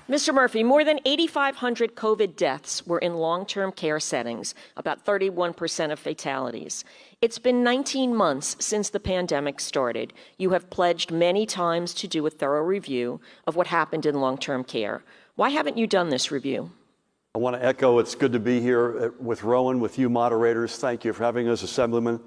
Mr. Murphy, more than 8,500 COVID deaths were in long-term care settings, about 31% of fatalities. It's been 19 months since the pandemic started. You have pledged many times to do a thorough review of what happened in long-term care. Why haven't you done this review? I want to echo it's good to be here with Rowan, with you moderators. Thank you for having us, Assemblyman.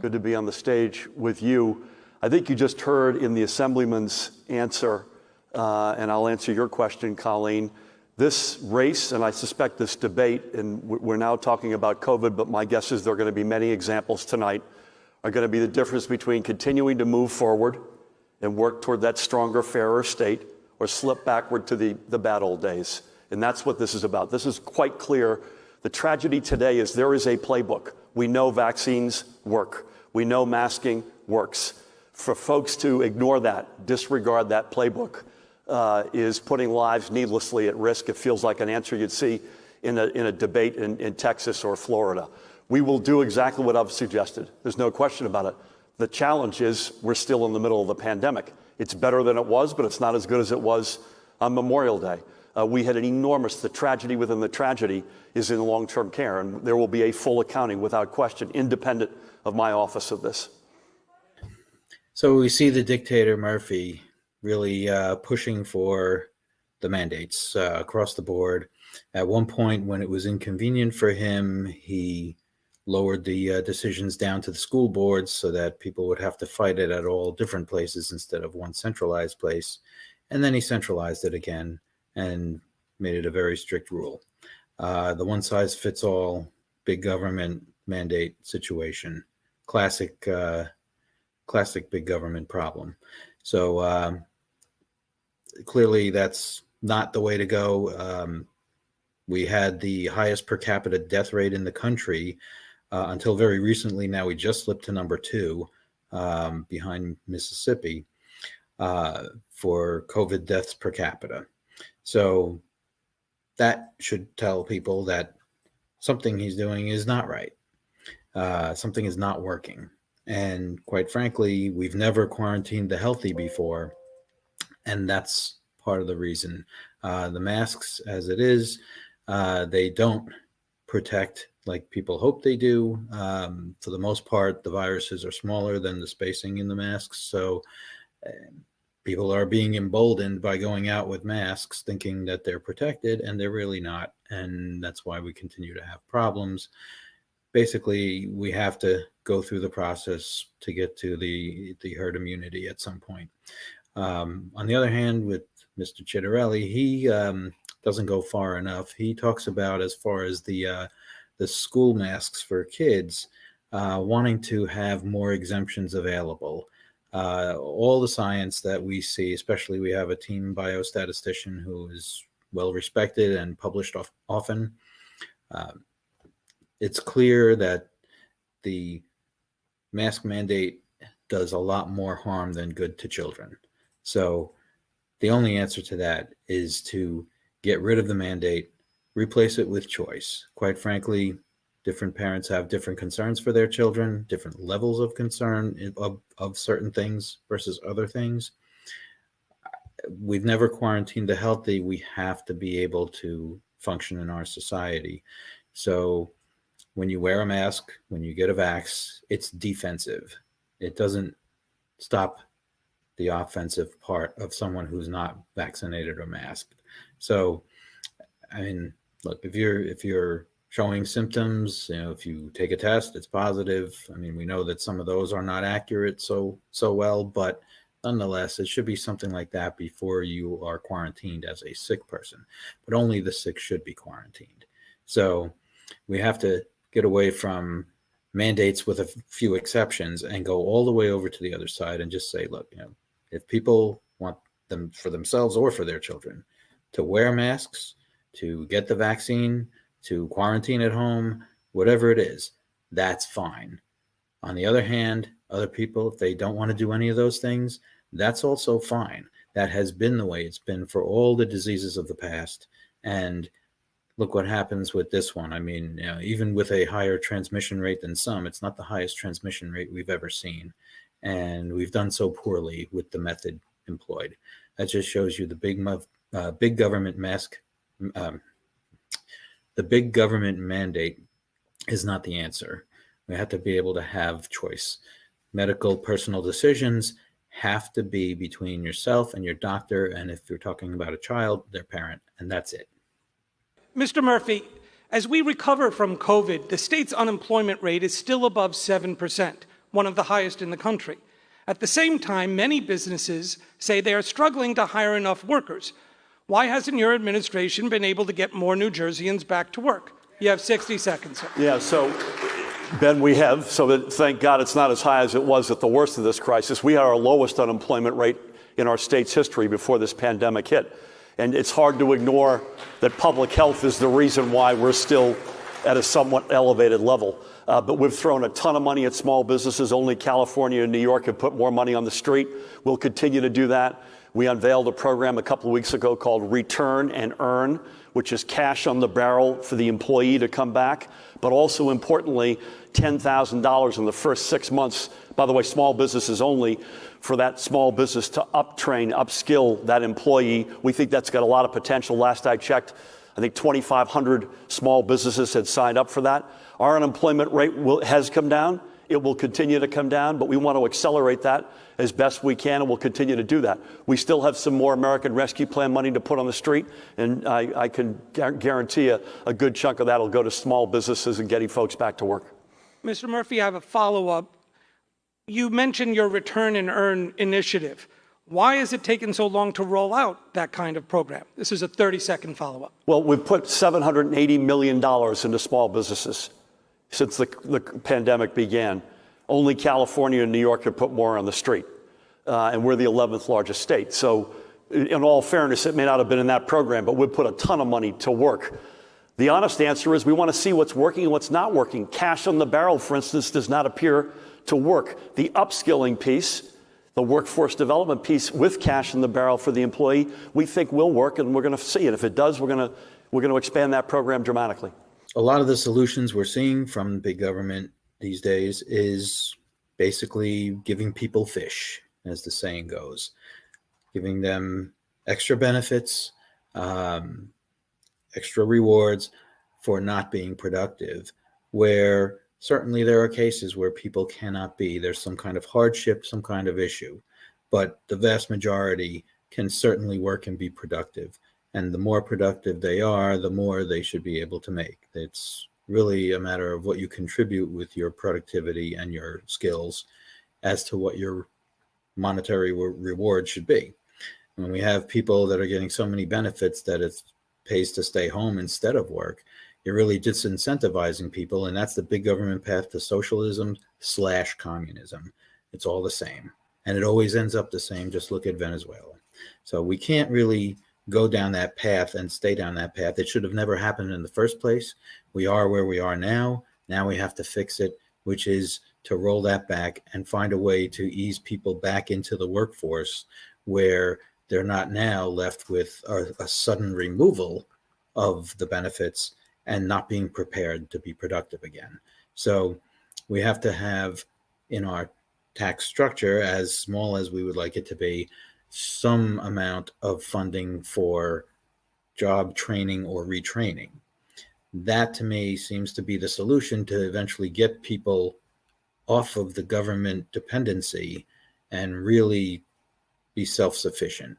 Good to be on the stage with you. I think you just heard in the Assemblyman's answer, and I'll answer your question, Colleen. This race, and I suspect this debate, and we're now talking about COVID, but my guess is there are going to be many examples tonight, are going to be the difference between continuing to move forward and work toward that stronger, fairer state, or slip backward to the bad old days. And that's what this is about. This is quite clear. The tragedy today is there is a playbook. We know vaccines work. We know masking works. For folks to ignore that, disregard that playbook, is putting lives needlessly at risk. It feels like an answer you'd see in a debate in Texas or Florida. We will do exactly what I've suggested. There's no question about it. The challenge is we're still in the middle of the pandemic. It's better than it was, but it's not as good as it was on Memorial Day. We had the tragedy within the tragedy is in long-term care, and there will be a full accounting without question, independent of my office of this. So we see the dictator Murphy really pushing for the mandates across the board. At one point, when it was inconvenient for him, he lowered the decisions down to the school boards so that people would have to fight it at all different places instead of one centralized place. And then he centralized it again and made it a very strict rule. The one-size-fits-all big government mandate situation, classic big government problem. So clearly that's not the way to go. We had the highest per capita death rate in the country until very recently. Now we just slipped to number 2 behind Mississippi for COVID deaths per capita. So that should tell people that something he's doing is not right. Something is not working. And quite frankly, we've never quarantined the healthy before. And that's part of the reason. The masks, as it is, they don't protect like people hope they do. For the most part, the viruses are smaller than the spacing in the masks. So people are being emboldened by going out with masks thinking that they're protected, and they're really not. And that's why we continue to have problems. Basically, we have to go through the process to get to the herd immunity at some point. On the other hand, with Mr. Chittarelli, he doesn't go far enough. He talks about, as far as the school masks for kids, wanting to have more exemptions available. All the science that we see, especially we have a team biostatistician who is well respected and published often. It's clear that the mask mandate does a lot more harm than good to children. So the only answer to that is to get rid of the mandate, replace it with choice. Quite frankly, different parents have different concerns for their children, different levels of concern of certain things versus other things. We've never quarantined the healthy. We have to be able to function in our society. So when you wear a mask, when you get a vax, it's defensive. It doesn't stop the offensive part of someone who's not vaccinated or masked. So, I mean, look, if you're showing symptoms, if you take a test, it's positive. I mean, we know that some of those are not accurate so well, but nonetheless, it should be something like that before you are quarantined as a sick person. But only the sick should be quarantined. So we have to get away from mandates with a few exceptions and go all the way over to the other side and just say, look, if people want them for themselves or for their children to wear masks, to get the vaccine, to quarantine at home, whatever it is, that's fine. On the other hand, other people, if they don't want to do any of those things, that's also fine. That has been the way it's been for all the diseases of the past. And look what happens with this one. I mean, even with a higher transmission rate than some, it's not the highest transmission rate we've ever seen. And we've done so poorly with the method employed. That just shows you the big big government um, the big government mandate is not the answer. We have to be able to have choice. Medical personal decisions have to be between yourself and your doctor, and if you're talking about a child, their parent, and that's it. Mr. Murphy, as we recover from COVID, the state's unemployment rate is still above 7%, one of the highest in the country. At the same time, many businesses say they are struggling to hire enough workers. Why hasn't your administration been able to get more New Jerseyans back to work? You have 60 seconds, sir. Yeah, so, Ben, we have. So that, thank God it's not as high as it was at the worst of this crisis. We had our lowest unemployment rate in our state's history before this pandemic hit. And it's hard to ignore that public health is the reason why we're still at a somewhat elevated level. But we've thrown a ton of money at small businesses. Only California and New York have put more money on the street. We'll continue to do that. We unveiled a program a couple of weeks ago called Return and Earn, which is cash on the barrel for the employee to come back, but also importantly, $10,000 in the first 6 months, by the way, small businesses only, for that small business to uptrain, upskill that employee. We think that's got a lot of potential. Last I checked, I think 2,500 small businesses had signed up for that. Our unemployment rate has come down. It will continue to come down, but we want to accelerate that as best we can, and we'll continue to do that. We still have some more American Rescue Plan money to put on the street, and I can guarantee a good chunk of that will go to small businesses and getting folks back to work. Mr. Murphy, I have a follow-up. You mentioned your Return and Earn initiative. Why has it taken so long to roll out that kind of program? This is a 30-second follow-up. Well, we've put $780 million into small businesses since the pandemic began. Only California and New York have put more on the street, and we're the 11th largest state. So in all fairness, it may not have been in that program, but we've put a ton of money to work. The honest answer is we want to see what's working and what's not working. Cash on the barrel, for instance, does not appear to work. The upskilling piece, the workforce development piece with cash in the barrel for the employee, we think will work, and we're going to see it. If it does, we're going to expand that program dramatically. A lot of the solutions we're seeing from big government these days is basically giving people fish, as the saying goes, giving them extra benefits, extra rewards for not being productive, where certainly there are cases where people cannot be. There's some kind of hardship, some kind of issue, but the vast majority can certainly work and be productive. And the more productive they are, the more they should be able to make. It's really a matter of what you contribute with your productivity and your skills as to what your monetary reward should be. When we have people that are getting so many benefits that it pays to stay home instead of work, you're really disincentivizing people, and that's the big government path to socialism/communism. It's all the same, and it always ends up the same. Just look at Venezuela. So we can't really go down that path and stay down that path. It should have never happened in the first place. We are where we are now. Now we have to fix it, which is to roll that back and find a way to ease people back into the workforce where they're not now left with a sudden removal of the benefits and not being prepared to be productive again. So we have to have in our tax structure, as small as we would like it to be, some amount of funding for job training or retraining. That to me seems to be the solution to eventually get people off of the government dependency and really be self-sufficient.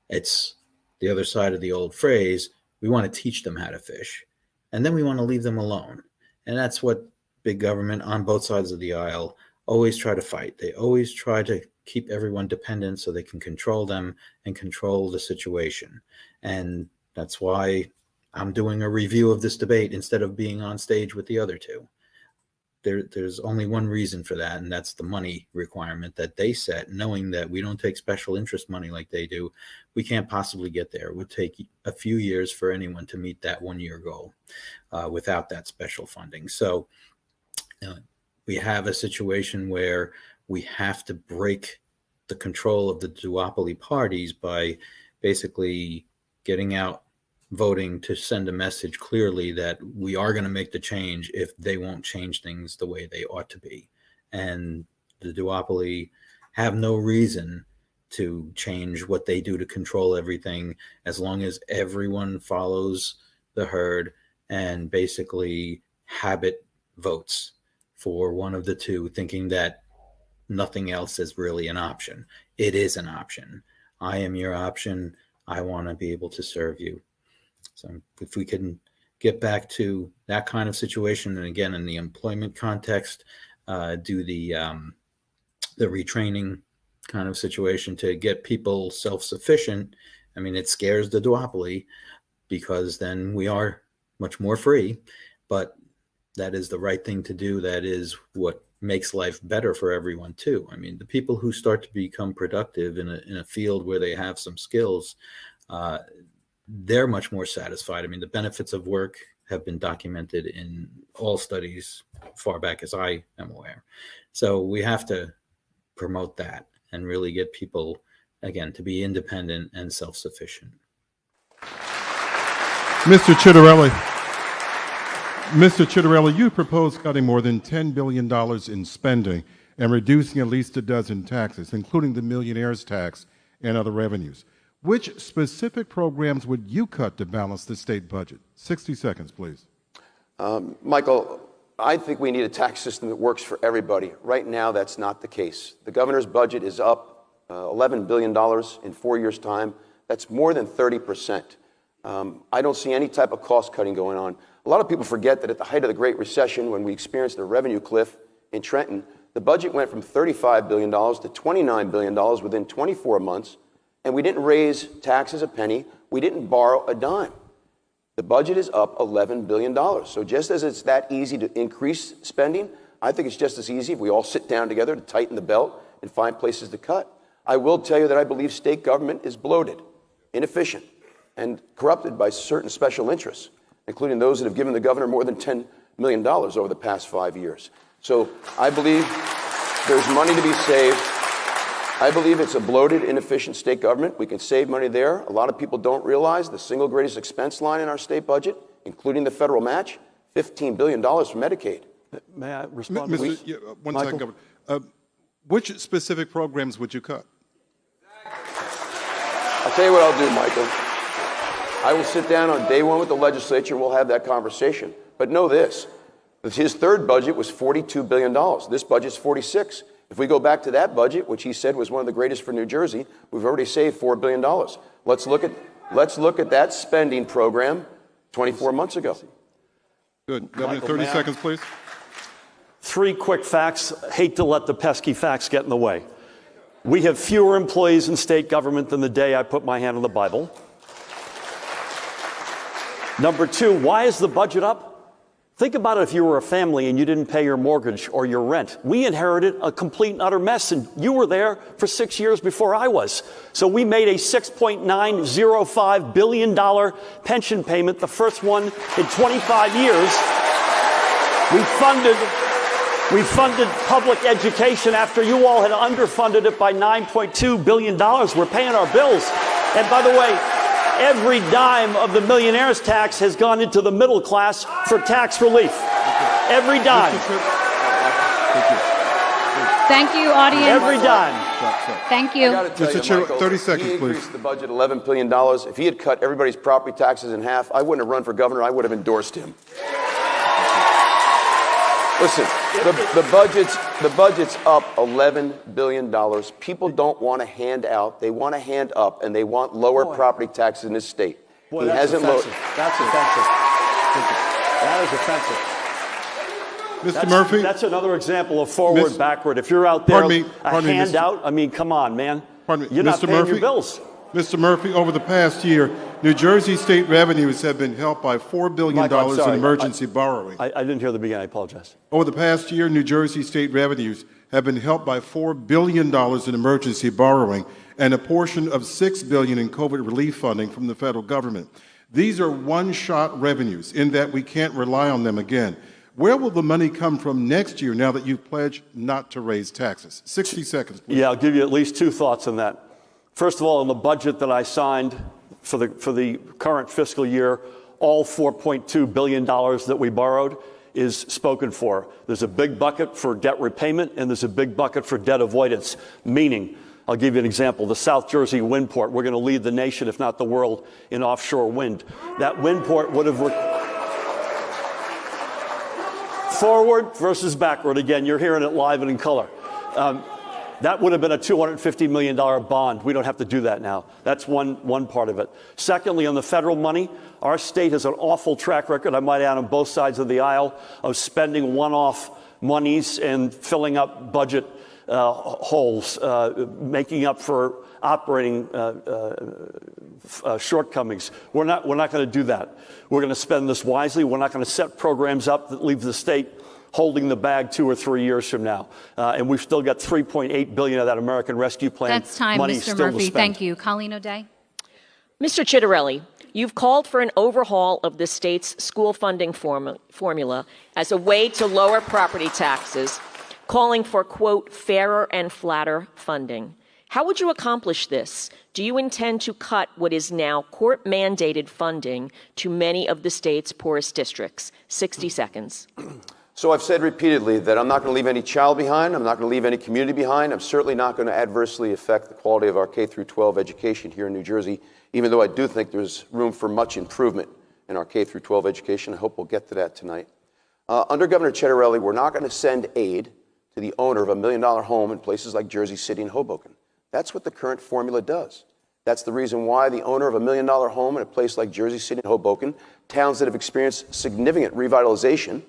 It's the other side of the old phrase, we want to teach them how to fish, and then we want to leave them alone. And that's what big government on both sides of the aisle always try to fight. They always try to keep everyone dependent so they can control them and control the situation. And that's why I'm doing a review of this debate instead of being on stage with the other two. There's only one reason for that, and that's the money requirement that they set, knowing that we don't take special interest money like they do. We can't possibly get there. It would take a few years for anyone to meet that 1 year goal without that special funding. So we have a situation where we have to break the control of the duopoly parties by basically getting out voting to send a message clearly that we are going to make the change if they won't change things the way they ought to be. And the duopoly have no reason to change what they do to control everything, as long as everyone follows the herd and basically habit votes for one of the two, thinking that nothing else is really an option. It is an option. I am your option. I want to be able to serve you. So if we can get back to that kind of situation, and again, in the employment context, do the retraining kind of situation to get people self-sufficient. I mean, it scares the duopoly, because then we are much more free, but that is the right thing to do. That is what makes life better for everyone too. I mean, the people who start to become productive in a field where they have some skills, they're much more satisfied. I mean, the benefits of work have been documented in all studies far back as I am aware. So we have to promote that and really get people, again, to be independent and self-sufficient. Mr. Chittarelli, you proposed cutting more than $10 billion in spending and reducing at least a dozen taxes, including the millionaire's tax and other revenues. Which specific programs would you cut to balance the state budget? 60 seconds, please. Michael, I think we need a tax system that works for everybody. Right now, that's not the case. The governor's budget is up $11 billion in 4 years' time. That's more than 30%. I don't see any type of cost cutting going on. A lot of people forget that at the height of the Great Recession, when we experienced the revenue cliff in Trenton, the budget went from $35 billion to $29 billion within 24 months, and we didn't raise taxes a penny. We didn't borrow a dime. The budget is up $11 billion. So just as it's that easy to increase spending, I think it's just as easy if we all sit down together to tighten the belt and find places to cut. I will tell you that I believe state government is bloated, inefficient, and corrupted by certain special interests, including those that have given the governor more than $10 million over the past 5 years. So I believe there's money to be saved. I believe it's a bloated, inefficient state government. We can save money there. A lot of people don't realize the single greatest expense line in our state budget, including the federal match, $15 billion for Medicaid. May I respond? One second, Governor. Which specific programs would you cut? I'll tell you what I'll do, Michael. I will sit down on day one with the legislature. We'll have that conversation. But know this. His third budget was $42 billion. This budget's $46. If we go back to that budget, which he said was one of the greatest for New Jersey, we've already saved $4 billion. Let's look at that spending program 24 months ago. Good. Governor, 30 seconds, please. 3 quick facts. Hate to let the pesky facts get in the way. We have fewer employees in state government than the day I put my hand on the Bible. Number 2, why is the budget up? Think about it if you were a family and you didn't pay your mortgage or your rent. We inherited a complete and utter mess, and you were there for 6 years before I was. So we made a $6.905 billion pension payment, the first one in 25 years. We funded public education after you all had underfunded it by $9.2 billion. We're paying our bills. And by the way, every dime of the millionaire's tax has gone into the middle class for tax relief. Every dime. Thank you, audience. Every dime. Thank you. Mr. Chair, 30 seconds, he please. increased the budget $11 billion. If he had cut everybody's property taxes in half, I wouldn't have run for governor. I would have endorsed him. Listen, the budget's up $11 billion. People don't want a handout. They want a hand up, and they want lower property taxes in this state. Boy, that's offensive. That's offensive. That is offensive. Mr. Murphy? That's another example of forward, backward. If you're out there, Pardon me, handout, I mean, come on, man. You're not paying your bills. Mr. Murphy, over the past year, New Jersey state revenues have been helped by $4 billion in emergency borrowing. I didn't hear the beginning. I apologize. Over the past year, New Jersey state revenues have been helped by $4 billion in emergency borrowing and a portion of $6 billion in COVID relief funding from the federal government. These are one-shot revenues in that we can't rely on them again. Where will the money come from next year now that you've pledged not to raise taxes? 60 seconds, please. Yeah, I'll give you at least 2 thoughts on that. First of all, in the budget that I signed for the current fiscal year, all $4.2 billion that we borrowed is spoken for. There's a big bucket for debt repayment, and there's a big bucket for debt avoidance, meaning I'll give you an example. The South Jersey wind port, we're going to lead the nation, if not the world, in offshore wind. That wind port would have forward versus backward. Again, you're hearing it live and in color. That would have been a $250 million bond. We don't have to do that now. That's one part of it. Secondly, on the federal money, our state has an awful track record, I might add, on both sides of the aisle of spending one-off monies and filling up budget holes, making up for operating shortcomings. We're not going to do that. We're going to spend this wisely. We're not going to set programs up that leave the state holding the bag 2 or 3 years from now. And we've still got $3.8 billion of that American Rescue Plan That's time, money Mr. still Murphy. to spend. Thank you. Colleen O'Day. Mr. Chitterelli, you've called for an overhaul of the state's school funding formula as a way to lower property taxes, calling for, quote, fairer and flatter funding. How would you accomplish this? Do you intend to cut what is now court-mandated funding to many of the state's poorest districts? 60 seconds. So I've said repeatedly that I'm not going to leave any child behind. I'm not going to leave any community behind. I'm certainly not going to adversely affect the quality of our K-12 education here in New Jersey, even though I do think there's room for much improvement in our K-12 education. I hope we'll get to that tonight. Under Governor Chitterelli, we're not going to send aid to the owner of a $1 million home in places like Jersey City and Hoboken. That's what the current formula does. That's the reason why the owner of a $1 million home in a place like Jersey City and Hoboken, towns that have experienced significant revitalization,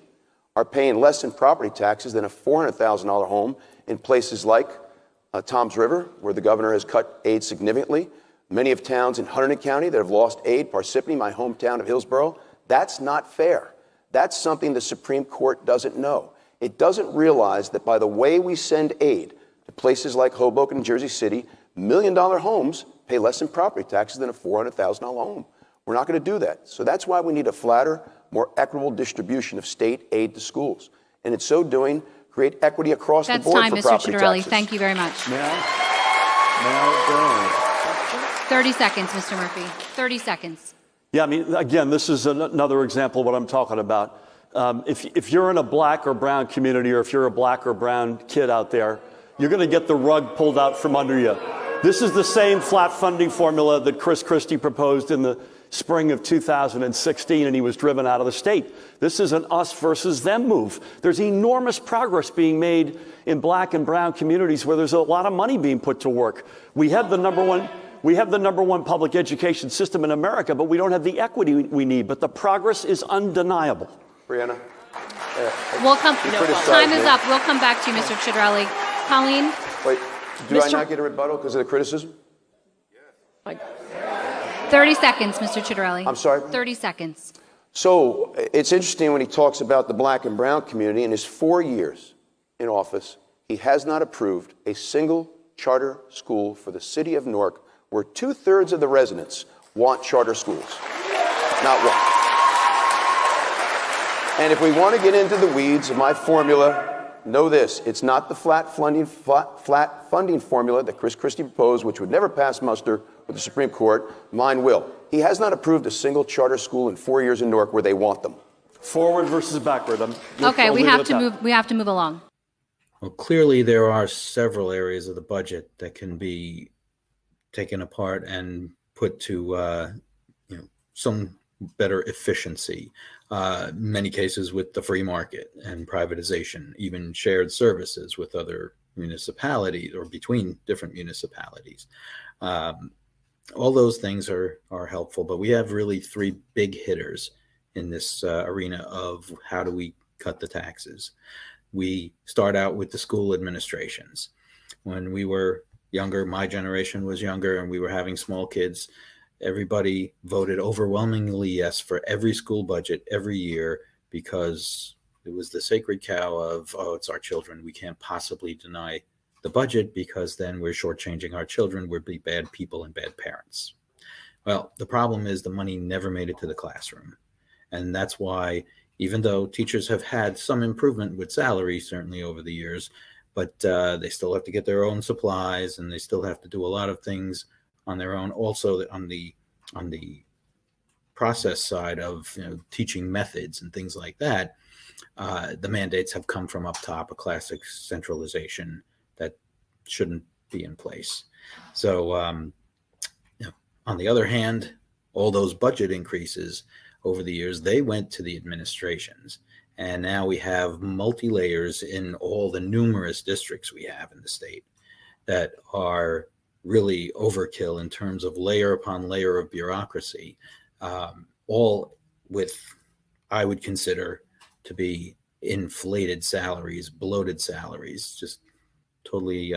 are paying less in property taxes than a $400,000 home in places like Toms River, where the governor has cut aid significantly. Many of towns in Hunterdon County that have lost aid, Parsippany, my hometown of Hillsborough. That's not fair. That's something the Supreme Court doesn't know. It doesn't realize that by the way we send aid to places like Hoboken and Jersey City, $1 million homes pay less in property taxes than a $400,000 home. We're not going to do that. So that's why we need a flatter, more equitable distribution of state aid to schools. And in so doing, create equity across the board That's for time, Mr. property Chitterelli. taxes. Thank you very much. May I 30 seconds, Mr. Murphy. 30 seconds. Yeah, I mean, again, this is another example of what I'm talking about. If you're in a black or brown community, or if you're a black or brown kid out there, you're going to get the rug pulled out from under you. This is the same flat funding formula that Chris Christie proposed in the spring of 2016, and he was driven out of the state. This is an us versus them move. There's enormous progress being made in black and brown communities where there's a lot of money being put to work. We have the number one public education system in America, but we don't have the equity we need. But the progress is undeniable. Brianna? Time is up. We'll come back to you, Mr. Chitterelli. Colleen? Wait, do I not get a rebuttal because of the criticism? 30 seconds, Mr. Chitterelli. I'm sorry? 30 seconds. So it's interesting when he talks about the black and brown community. In his 4 years in office, he has not approved a single charter school for the city of Newark, where 2/3 of the residents want charter schools. Not one. And if we want to get into the weeds of my formula, know this: it's not the flat funding formula that Chris Christie proposed, which would never pass muster with the Supreme Court. Mine will. He has not approved a single charter school in 4 years in Newark where they want them. Forward versus backward. Okay, we have to move. We have to move along. Well, clearly there are several areas of the budget that can be taken apart and put to some better efficiency. Many cases with the free market and privatization, even shared services with other municipalities or between different municipalities. All those things are helpful, but we have really three big hitters in this arena of how do we cut the taxes. We start out with the school administrations. When we were younger, my generation was younger, and we were having small kids, everybody voted overwhelmingly yes for every school budget every year because it was the sacred cow of, oh, it's our children. We can't possibly deny the budget because then we're shortchanging our children. We'll be bad people and bad parents. Well, the problem is the money never made it to the classroom. And that's why, even though teachers have had some improvement with salary, certainly over the years, but they still have to get their own supplies and they still have to do a lot of things on their own. Also on the process side of teaching methods and things like that, the mandates have come from up top, a classic centralization that shouldn't be in place. So, on the other hand, all those budget increases over the years, they went to the administrations. And now we have multi-layers in all the numerous districts we have in the state that are really overkill in terms of layer upon layer of bureaucracy, all with, I would consider to be inflated salaries, bloated salaries, just totally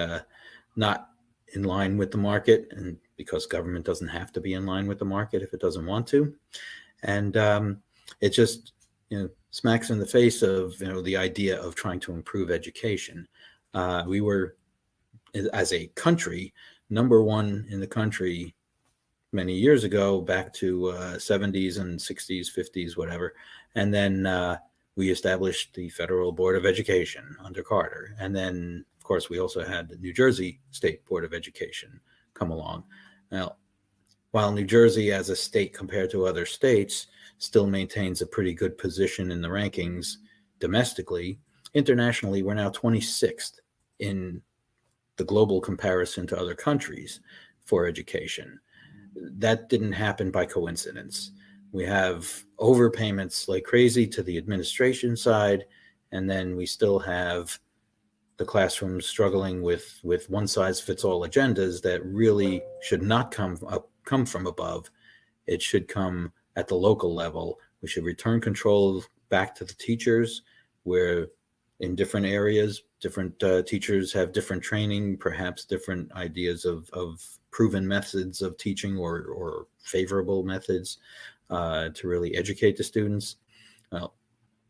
not in line with the market, and because government doesn't have to be in line with the market if it doesn't want to. And it just smacks in the face of the idea of trying to improve education. We were, as a country, number one in the country many years ago, back to 70s and 60s, 50s, whatever. And then we established the Federal Board of Education under Carter. And then, of course, we also had the New Jersey State Board of Education come along. Now, while New Jersey as a state compared to other states still maintains a pretty good position in the rankings domestically, internationally, we're now 26th in the global comparison to other countries for education. That didn't happen by coincidence. We have overpayments like crazy to the administration side, and then we still have the classrooms struggling with one-size-fits-all agendas that really should not come from above. It should come at the local level. We should return control back to the teachers, where in different areas, different teachers have different training, perhaps different ideas of proven methods of teaching or favorable methods to really educate the students. Well,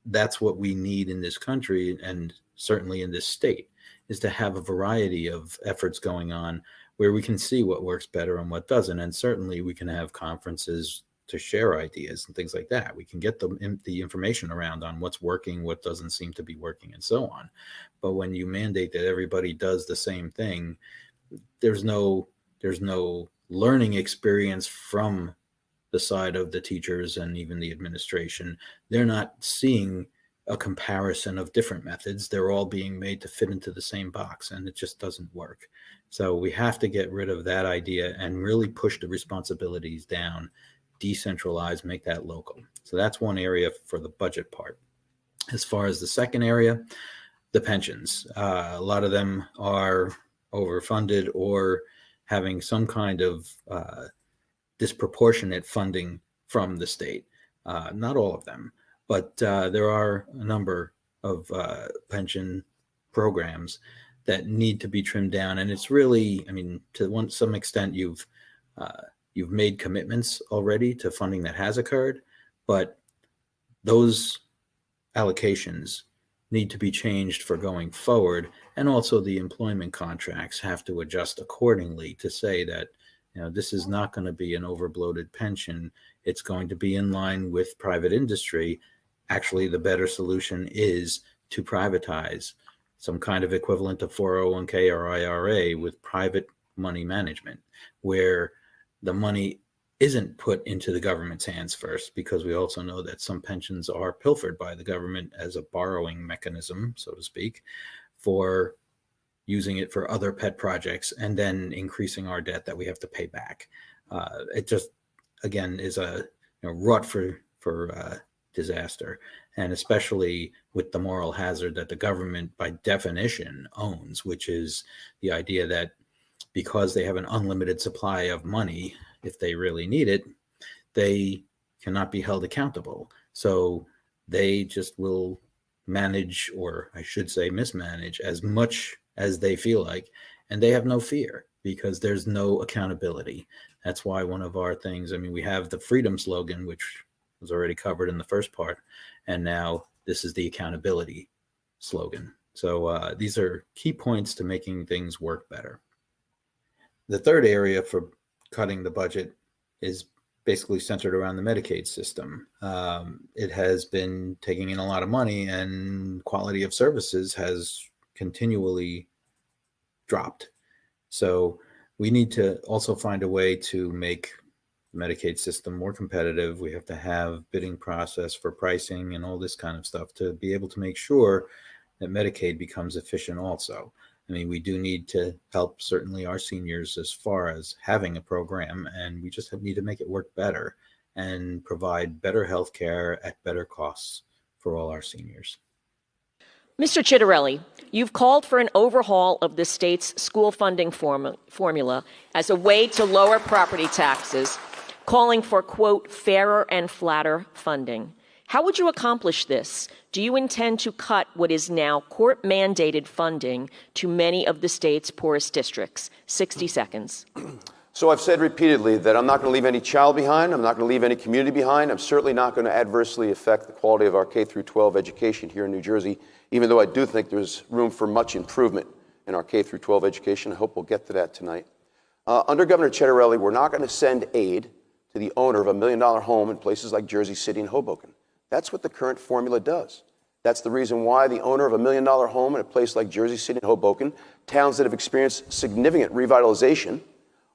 that's what we need in this country, and certainly in this state, is to have a variety of efforts going on where we can see what works better and what doesn't. And certainly we can have conferences to share ideas and things like that. We can get the information around on what's working, what doesn't seem to be working, and so on. But when you mandate that everybody does the same thing, there's no learning experience from the side of the teachers and even the administration. They're not seeing a comparison of different methods. They're all being made to fit into the same box, and it just doesn't work. So we have to get rid of that idea and really push the responsibilities down, decentralize, make that local. So that's one area for the budget part. As far as the second area, the pensions, a lot of them are overfunded or having some kind of disproportionate funding from the state. Not all of them, but there are a number of pension programs that need to be trimmed down. And it's really, I mean, to some extent, you've made commitments already to funding that has occurred, but those allocations need to be changed for going forward. And also the employment contracts have to adjust accordingly to say that, this is not going to be an overbloated pension. It's going to be in line with private industry. Actually, the better solution is to privatize some kind of equivalent of 401k or IRA with private money management, where the money isn't put into the government's hands first, because we also know that some pensions are pilfered by the government as a borrowing mechanism, so to speak, for using it for other pet projects and then increasing our debt that we have to pay back. It just, again, is a rut for disaster, and especially with the moral hazard that the government by definition owns, which is the idea that because they have an unlimited supply of money, if they really need it, they cannot be held accountable. So they just will manage, or I should say mismanage, as much as they feel like, and they have no fear because there's no accountability. That's why one of our things, we have the freedom slogan, which was already covered in the first part, and now this is the accountability slogan. So these are key points to making things work better. The third area for cutting the budget is basically centered around the Medicaid system. It has been taking in a lot of money, and quality of services has continually dropped. So we need to also find a way to make the Medicaid system more competitive. We have to have bidding process for pricing and all this kind of stuff to be able to make sure that Medicaid becomes efficient also. I mean, we do need to help certainly our seniors as far as having a program, and we just need to make it work better and provide better health care at better costs for all our seniors. Mr. Chitterelli, you've called for an overhaul of the state's school funding formula as a way to lower property taxes, calling for, quote, fairer and flatter funding. How would you accomplish this? Do you intend to cut what is now court-mandated funding to many of the state's poorest districts? 60 seconds. So I've said repeatedly that I'm not going to leave any child behind. I'm not going to leave any community behind. I'm certainly not going to adversely affect the quality of our K through 12 education here in New Jersey, even though I do think there's room for much improvement in our K through 12 education. I hope we'll get to that tonight. Under Governor Chitterelli, we're not going to send aid to the owner of $1 million home in places like Jersey City and Hoboken. That's what the current formula does. That's the reason why the owner of $1 million home in a place like Jersey City and Hoboken, towns that have experienced significant revitalization,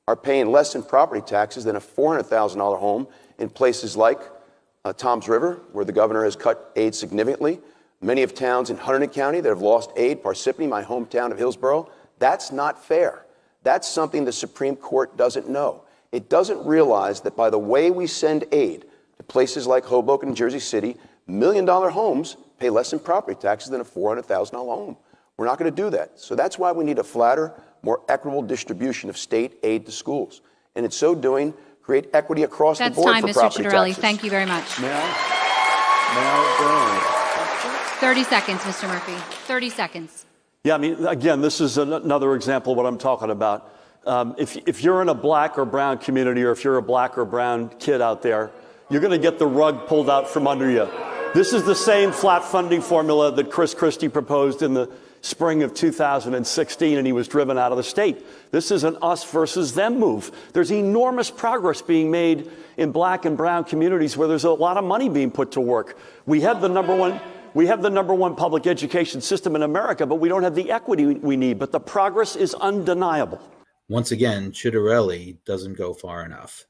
are paying less in property taxes than a $400,000 home in places like Toms River, where the governor has cut aid significantly. Many of towns in Hunterdon County that have lost aid, Parsippany, my hometown of Hillsborough. That's not fair. That's something the Supreme Court doesn't know. It doesn't realize that by the way we send aid to places like Hoboken and Jersey City, $1 million homes pay less in property taxes than a $400,000 home. We're not going to do that. So that's why we need a flatter, more equitable distribution of state aid to schools. And in so doing, create equity across the board for property Mr. Chitterelli. taxes. Thank you very much. May I? 30 seconds, Mr. Murphy. 30 seconds. Yeah, I mean, again, this is another example of what I'm talking about. If you're in a black or brown community, or if you're a black or brown kid out there, you're going to get the rug pulled out from under you. This is the same flat funding formula that Chris Christie proposed in the spring of 2016, and he was driven out of the state. This is an us versus them move. There's enormous progress being made in black and brown communities where there's a lot of money being put to work. We have the number one public education system in America, but we don't have the equity we need. But the progress is undeniable. Once again, Chitterelli doesn't go far enough.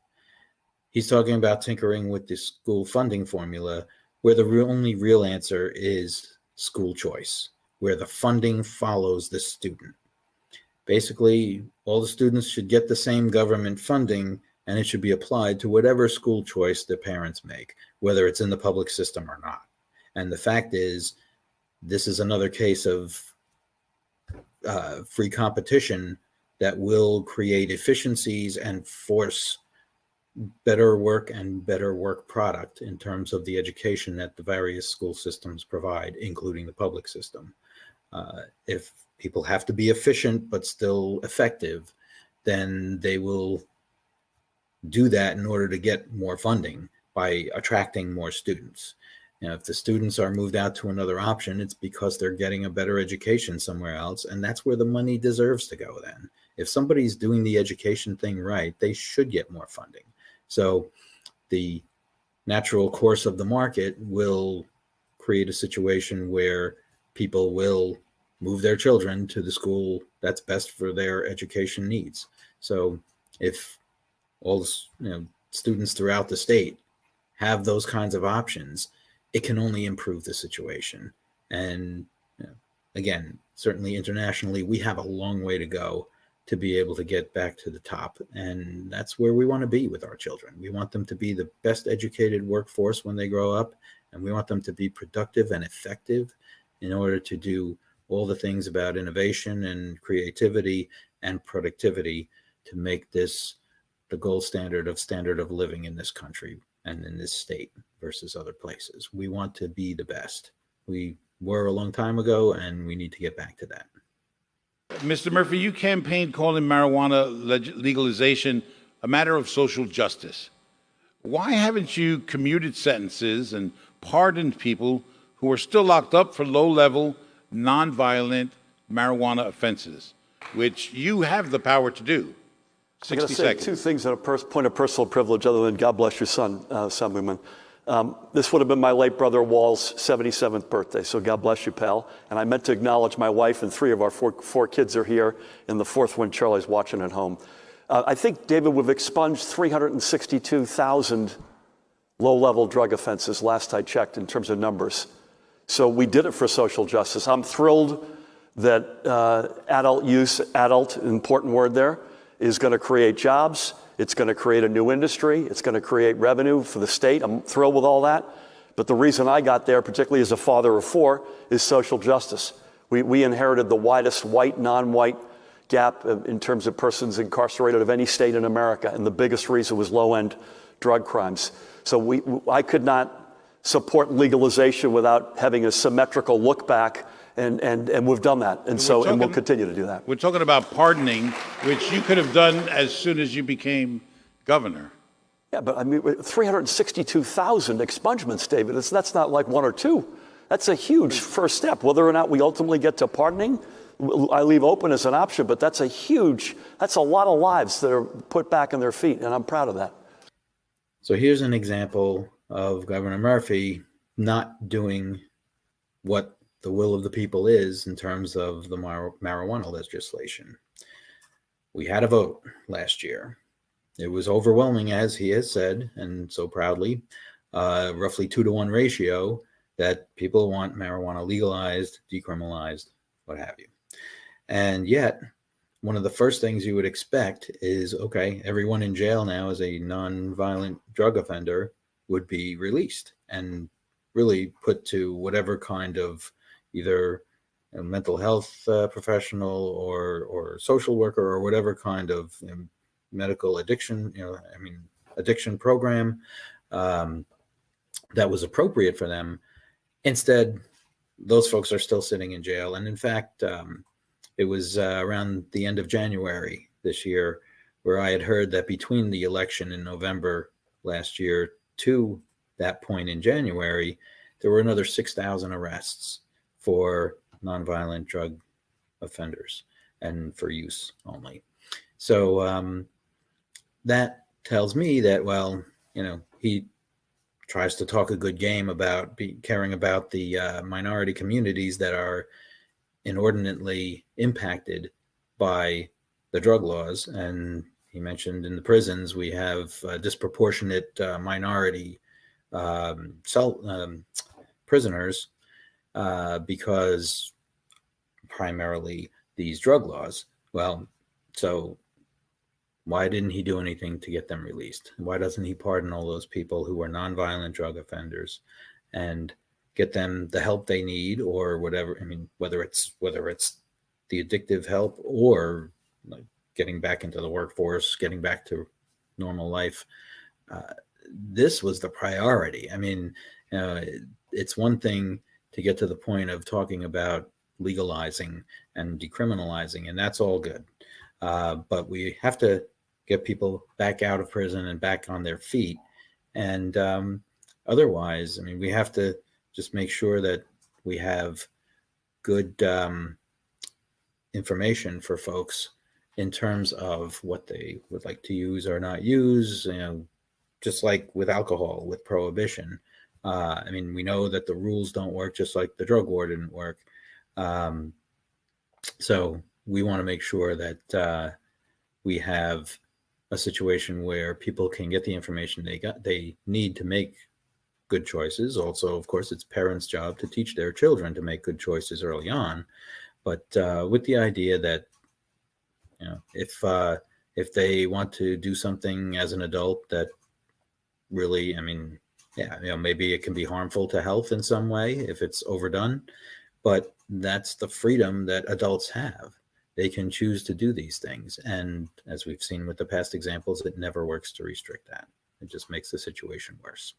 He's talking about tinkering with the school funding formula, where the only real answer is school choice, where the funding follows the student. Basically, all the students should get the same government funding, and it should be applied to whatever school choice their parents make, whether it's in the public system or not. And the fact is, this is another case of free competition that will create efficiencies and force better work and better work product in terms of the education that the various school systems provide, including the public system. If people have to be efficient but still effective, then they will do that in order to get more funding by attracting more students. You know, if the students are moved out to another option, it's because they're getting a better education somewhere else, and that's where the money deserves to go then. If somebody's doing the education thing right, they should get more funding. So the natural course of the market will create a situation where people will move their children to the school that's best for their education needs. So if all students throughout the state have those kinds of options, it can only improve the situation. And again, certainly internationally, we have a long way to go to be able to get back to the top. And that's where we want to be with our children. We want them to be the best educated workforce when they grow up, and we want them to be productive and effective in order to do all the things about innovation and creativity and productivity to make this the gold standard of living in this country and in this state versus other places. We want to be the best. We were a long time ago, and we need to get back to that. Mr. Murphy, you campaigned calling marijuana legalization a matter of social justice. Why haven't you commuted sentences and pardoned people who are still locked up for low-level, nonviolent marijuana offenses, which you have the power to do? 60 I got to say seconds. two things at a point of personal privilege, other than God bless your son, Assemblyman. This would have been my late brother Wal's 77th birthday, so God bless you, pal. And I meant to acknowledge my wife, and three of our four kids are here, and the fourth one, Charlie's watching at home. I think, David, we've expunged 362,000 low-level drug offenses last I checked in terms of numbers. So we did it for social justice. I'm thrilled that adult use, adult, important word there, is going to create jobs. It's going to create a new industry. It's going to create revenue for the state. I'm thrilled with all that. But the reason I got there, particularly as a father of four, is social justice. We inherited the widest white, non-white gap in terms of persons incarcerated of any state in America, and the biggest reason was low-end drug crimes. So I could not support legalization without having a symmetrical look back, and we've done that, and we'll continue to do that. We're talking about pardoning, which you could have done as soon as you became governor. Yeah, but I mean, 362,000 expungements, David. That's not like one or two. That's a huge first step. Whether or not we ultimately get to pardoning, I leave open as an option, but that's a lot of lives that are put back on their feet, and I'm proud of that. So here's an example of Governor Murphy not doing what the will of the people is in terms of the marijuana legislation. We had a vote last year. It was overwhelming, as he has said, and so proudly, roughly 2-to-1 ratio that people want marijuana legalized, decriminalized, what have you. And yet, one of the first things you would expect is, okay, everyone in jail now as a non-violent drug offender would be released and really put to whatever kind of either a mental health professional or social worker or whatever kind of medical addiction, addiction program that was appropriate for them. Instead, those folks are still sitting in jail. And in fact, it was around the end of January this year where I had heard that between the election in November last year to that point in January, there were another 6,000 arrests for nonviolent drug offenders and for use only. So that tells me that, well, he tries to talk a good game about caring about the minority communities that are inordinately impacted by the drug laws. And he mentioned in the prisons, we have disproportionate minority prisoners because primarily these drug laws. Well, so why didn't he do anything to get them released? Why doesn't he pardon all those people who are nonviolent drug offenders and get them the help they need, or whatever? I mean, whether it's the addictive help or like getting back into the workforce, getting back to normal life. This was the priority. I mean, it's one thing to get to the point of talking about legalizing and decriminalizing, and that's all good. But we have to get people back out of prison and back on their feet. And otherwise, I mean, we have to just make sure that we have good information for folks in terms of what they would like to use or not use, just like with alcohol, with prohibition. I mean, we know that the rules don't work, just like the drug war didn't work. So we want to make sure that we have a situation where people can get the information they need to make good choices. Also, of course, it's parents' job to teach their children to make good choices early on, but with the idea that if they want to do something as an adult that really, I mean, maybe it can be harmful to health in some way if it's overdone, but that's the freedom that adults have. They can choose to do these things. And as we've seen with the past examples, it never works to restrict that. It just makes the situation worse.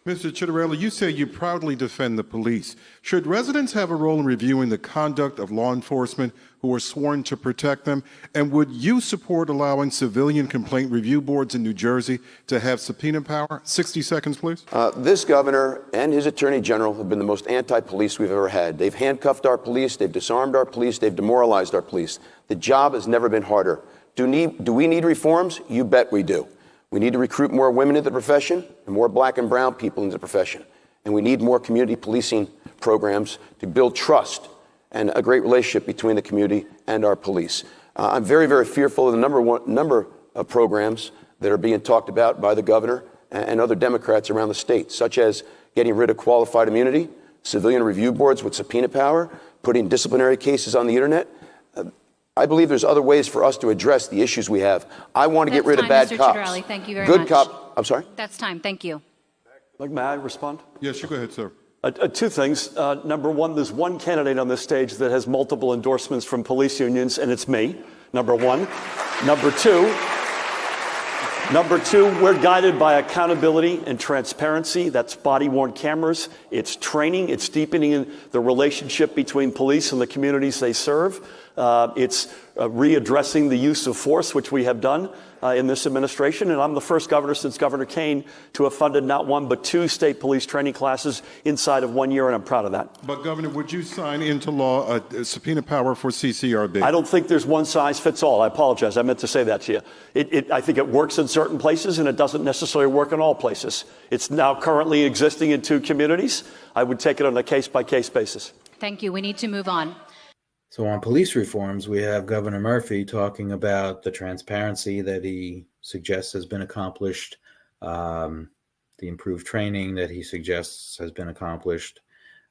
Mr. Chitterelli, you say you proudly defend the police. Should residents have a role in reviewing the conduct of law enforcement who are sworn to protect them? And would you support allowing civilian complaint review boards in New Jersey to have subpoena power? 60 seconds, please. This governor and his attorney general have been the most anti-police we've ever had. They've handcuffed our police, they've disarmed our police, they've demoralized our police. The job has never been harder. Do we need reforms? You bet we do. We need to recruit more women into the profession and more black and brown people into the profession. And we need more community policing programs to build trust and a great relationship between the community and our police. I'm very, very fearful of the number of programs that are being talked about by the governor and other Democrats around the state, such as getting rid of qualified immunity, civilian review boards with subpoena power, putting disciplinary cases on the internet. I believe there's other ways for us to address the issues we have. I want to get rid of bad Mr. cops. Citrelli, thank you very Good much. cop. I'm sorry? That's time. Thank you. May I respond? Yes, you go ahead, sir. Two things. Number one, there's one candidate on this stage that has multiple endorsements from police unions, and it's me, number one. Number two, we're guided by accountability and transparency. That's body-worn cameras. It's training. It's deepening in the relationship between police and the communities they serve. It's readdressing the use of force, which we have done in this administration. And I'm the first governor since Governor Kane to have funded not one but two state police training classes inside of 1 year, and I'm proud of that. But, Governor, would you sign into law a subpoena power for CCRB? I don't think there's one size fits all. I apologize. I meant to say that to you. I think it works in certain places, and it doesn't necessarily work in all places. It's now currently existing in 2 communities. I would take it on a case-by-case basis. Thank you. We need to move on. So on police reforms, we have Governor Murphy talking about the transparency that he suggests has been accomplished, the improved training that he suggests has been accomplished.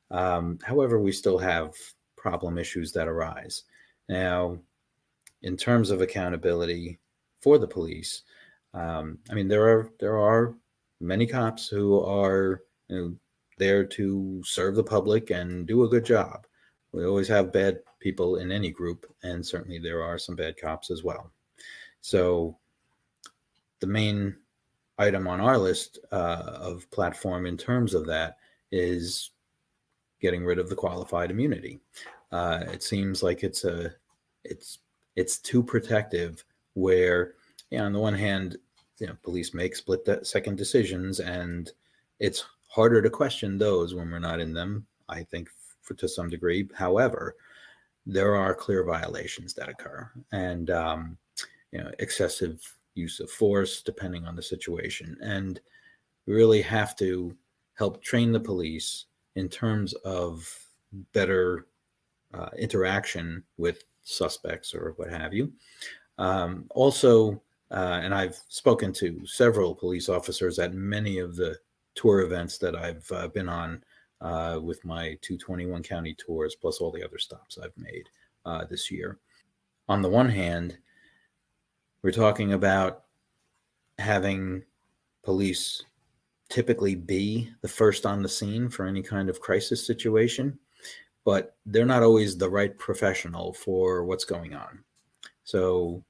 However, we still have problem issues that arise. Now, in terms of accountability for the police, there are many cops who are there to serve the public and do a good job. We always have bad people in any group, and certainly there are some bad cops as well. So the main item on our list of platform in terms of that is getting rid of the qualified immunity. It seems like it's too protective, where on the one hand, police make split-second decisions, and it's harder to question those when we're not in them, I think, to some degree. However, there are clear violations that occur, and excessive use of force depending on the situation. And we really have to help train the police in terms of better interaction with suspects or what have you. Also, and I've spoken to several police officers at many of the tour events that I've been on with my 221 county tours, plus all the other stops I've made this year. On the one hand, we're talking about having police typically be the first on the scene for any kind of crisis situation, but they're not always the right professional for what's going on. So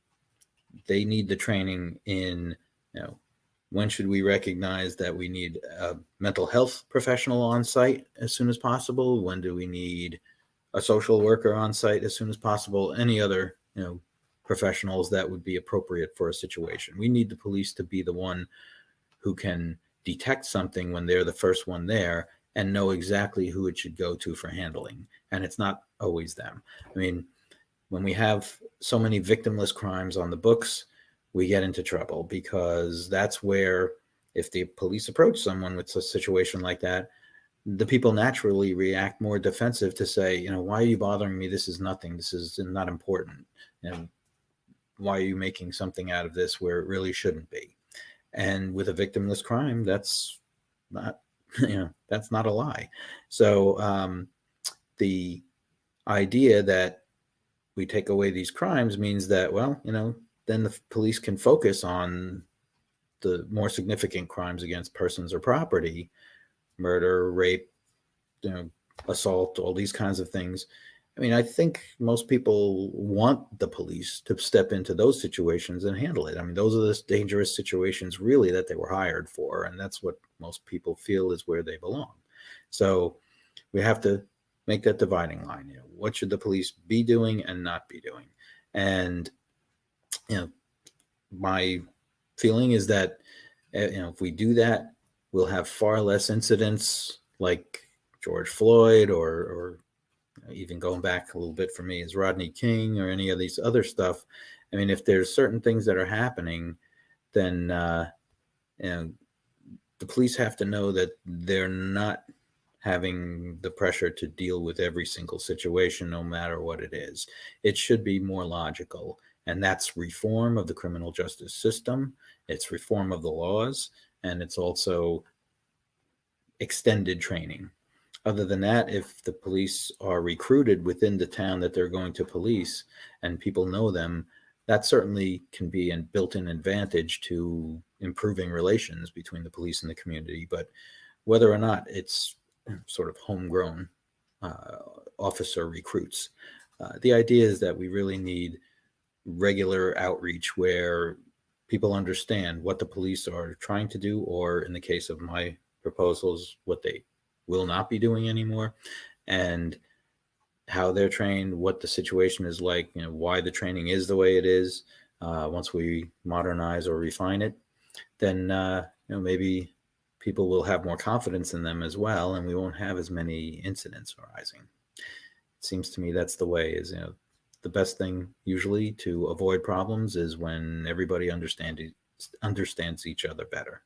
they need the training in, when should we recognize that we need a mental health professional on site as soon as possible? When do we need a social worker on site as soon as possible? Any other, professionals that would be appropriate for a situation. We need the police to be the one who can detect something when they're the first one there and know exactly who it should go to for handling. And it's not always them. When we have so many victimless crimes on the books, we get into trouble, because that's where, if the police approach someone with a situation like that, the people naturally react more defensive to say, why are you bothering me? This is nothing. This is not important. Why are you making something out of this where it really shouldn't be? And with a victimless crime, that's not, that's not a lie. So the idea that we take away these crimes means that, then the police can focus on the more significant crimes against persons or property, murder, rape, assault, all these kinds of things. I think most people want the police to step into those situations and handle it. Those are the dangerous situations really that they were hired for, and that's what most people feel is where they belong. So we have to make that dividing line. What should the police be doing and not be doing? And my feeling is that if we do that, we'll have far less incidents like George Floyd, or even going back a little bit for me is Rodney King, or any of these other stuff. If there's certain things that are happening, then the police have to know that they're not having the pressure to deal with every single situation, no matter what it is. It should be more logical. And that's reform of the criminal justice system. It's reform of the laws, and it's also extended training. Other than that, if the police are recruited within the town that they're going to police and people know them, that certainly can be a built-in advantage to improving relations between the police and the community. But whether or not it's sort of homegrown officer recruits, the idea is that we really need regular outreach where people understand what the police are trying to do, or in the case of my proposals, what they will not be doing anymore, and how they're trained, what the situation is like, why the training is the way it is. Once we modernize or refine it, then maybe people will have more confidence in them as well, and we won't have as many incidents arising. It seems to me that's the way. Is the best thing usually to avoid problems is when everybody understands each other better.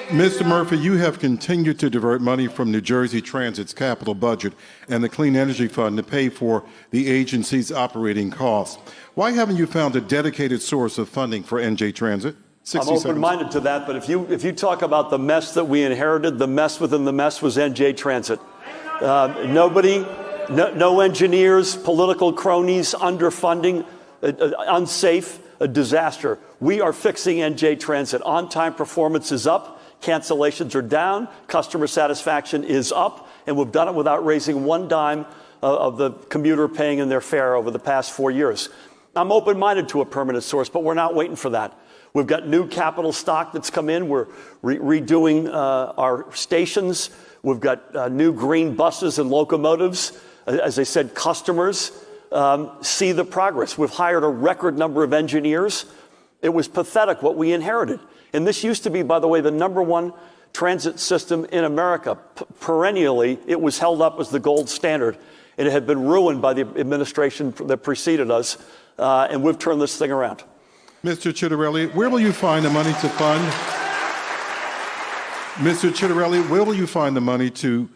Mr. Murphy, you have continued to divert money from New Jersey Transit's capital budget and the Clean Energy Fund to pay for the agency's operating costs. Why haven't you found a dedicated source of funding for NJ Transit? 60 I'm seconds. open-minded to that, but if you talk about the mess that we inherited, the mess within the mess was NJ Transit. No engineers, political cronies, underfunding, unsafe, a disaster. We are fixing NJ Transit. On-time performance is up. Cancellations are down, customer satisfaction is up, and we've done it without raising one dime of the commuter paying in their fare over the past 4 years. I'm open-minded to a permanent source, but we're not waiting for that. We've got new capital stock that's come in. We're redoing our stations. We've got new green buses and locomotives. As I said, customers see the progress. We've hired a record number of engineers. It was pathetic what we inherited. And this used to be, by the way, the #1 transit system in America. Perennially, it was held up as the gold standard. And it had been ruined by the administration that preceded us. And we've turned this thing around. Mr. Chitterelli, where will you find the money to fund? Mr. Chitterelli, where will you find the money to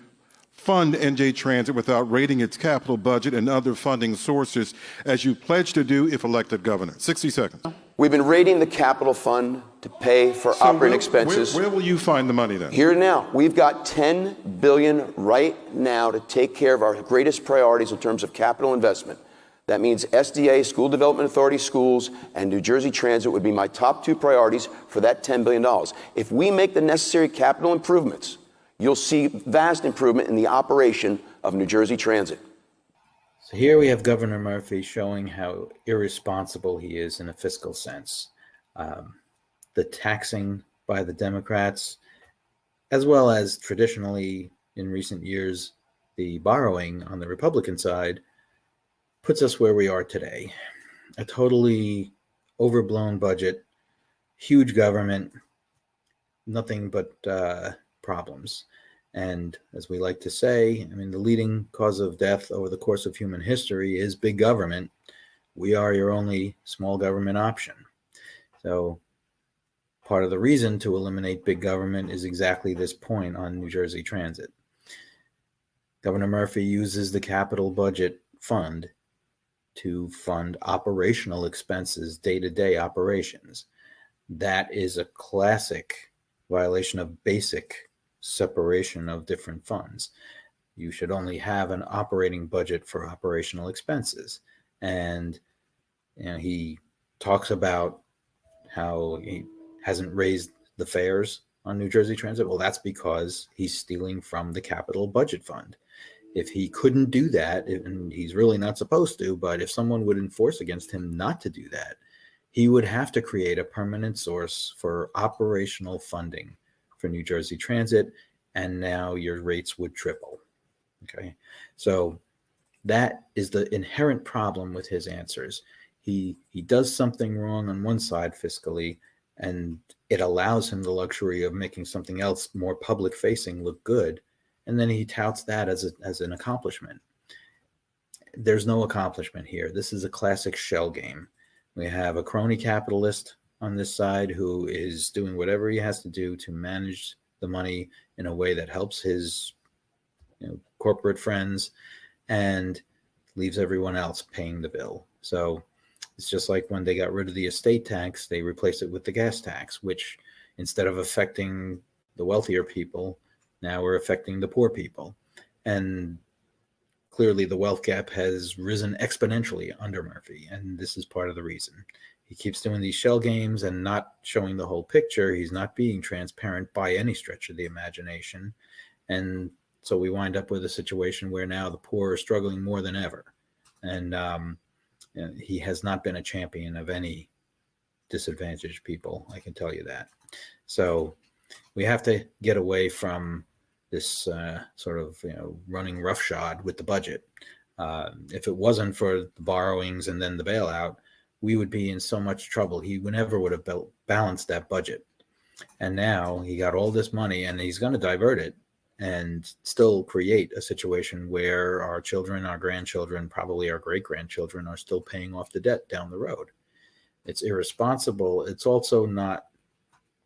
fund NJ Transit without raiding its capital budget and other funding sources, as you pledged to do if elected governor? 60 seconds. We've been raiding the capital fund to pay for operating expenses. Where will you find the money then? Here now. We've got $10 billion right now to take care of our greatest priorities in terms of capital investment. That means SDA, School Development Authority schools, and New Jersey Transit would be my top 2 priorities for that $10 billion. If we make the necessary capital improvements, you'll see vast improvement in the operation of New Jersey Transit. So here we have Governor Murphy showing how irresponsible he is in a fiscal sense. The taxing by the Democrats, as well as traditionally in recent years, the borrowing on the Republican side, puts us where we are today. A totally overblown budget, huge government, nothing but problems. And as we like to say, the leading cause of death over the course of human history is big government. We are your only small government option. So part of the reason to eliminate big government is exactly this point on New Jersey Transit. Governor Murphy uses the capital budget fund to fund operational expenses, day-to-day operations. That is a classic violation of basic separation of different funds. You should only have an operating budget for operational expenses. And he talks about how he hasn't raised the fares on New Jersey Transit. Well, that's because he's stealing from the capital budget fund. If he couldn't do that, and he's really not supposed to, but if someone would enforce against him not to do that, he would have to create a permanent source for operational funding for New Jersey Transit, and now your rates would triple. Okay, so that is the inherent problem with his answers. He does something wrong on one side fiscally, and it allows him the luxury of making something else more public facing look good, and then he touts that as an accomplishment. There's no accomplishment here. This is a classic shell game. We have a crony capitalist on this side who is doing whatever he has to do to manage the money in a way that helps his corporate friends and leaves everyone else paying the bill. So it's just like when they got rid of the estate tax, they replaced it with the gas tax, which instead of affecting the wealthier people, now we're affecting the poor people. And clearly the wealth gap has risen exponentially under Murphy, and this is part of the reason. He keeps doing these shell games and not showing the whole picture. He's not being transparent by any stretch of the imagination. And so we wind up with a situation where now the poor are struggling more than ever. And he has not been a champion of any disadvantaged people, I can tell you that. So we have to get away from this sort of running roughshod with the budget. If it wasn't for the borrowings and then the bailout, we would be in so much trouble. He never would have balanced that budget. And now he got all this money and he's going to divert it and still create a situation where our children, our grandchildren, probably our great-grandchildren are still paying off the debt down the road. It's irresponsible. It's also not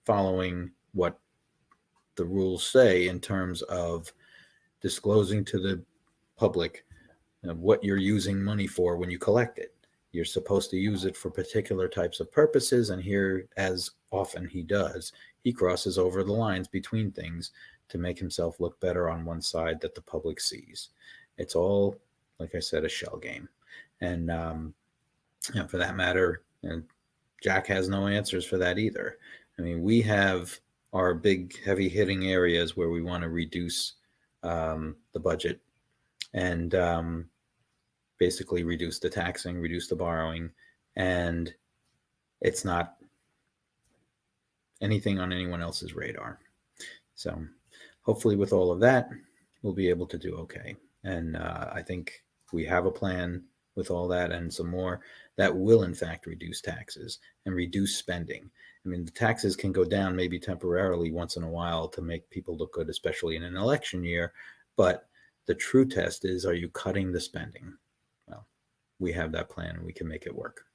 following what the rules say in terms of disclosing to the public what you're using money for when you collect it. You're supposed to use it for particular types of purposes, and here, as often he does, he crosses over the lines between things to make himself look better on one side that the public sees. It's all, like I said, a shell game. And for that matter, Jack has no answers for that either. I mean, we have our big, heavy-hitting areas where we want to reduce the budget and basically reduce the taxing, reduce the borrowing, and it's not anything on anyone else's radar. So hopefully with all of that, we'll be able to do okay. And I think we have a plan with all that and some more that will in fact reduce taxes and reduce spending. I mean, the taxes can go down maybe temporarily once in a while to make people look good, especially in an election year. But the true test is, are you cutting the spending? Well, we have that plan and we can make it work.